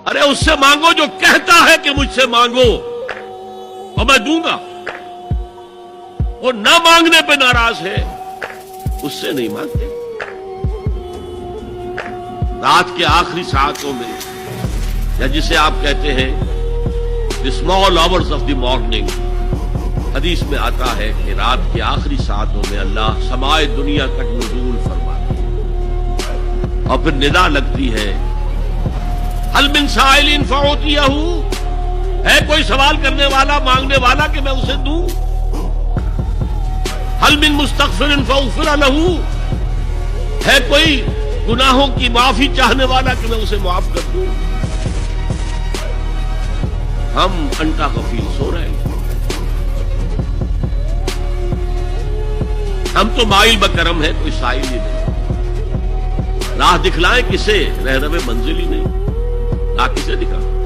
ارے اس سے مانگو جو کہتا ہے کہ مجھ سے مانگو اور میں دوں گا. وہ نہ مانگنے پہ ناراض ہے اس سے نہیں مانگتے. رات کے آخری ساعتوں میں یا جسے آپ کہتے ہیں the small hours of the morning، حدیث میں آتا ہے کہ رات کے آخری ساعتوں میں اللہ سمائے دنیا تک نزول فرماتا ہے اور پھر ندا لگتی ہے هل من سائل فأعطيه، ہے کوئی سوال کرنے والا مانگنے والا کہ میں اسے دوں. هل من مستغفر فاغفر له، ہے کوئی گناہوں کی معافی چاہنے والا کہ میں اسے معاف کر دوں. ہم انٹا غفیل سو رہے ہیں. ہم تو مائل بکرم ہے، کوئی سائل ہی نہیں. راہ دکھلائیں کسے، رہنم منزل ہی نہیں. راہ کسے دکھائیں؟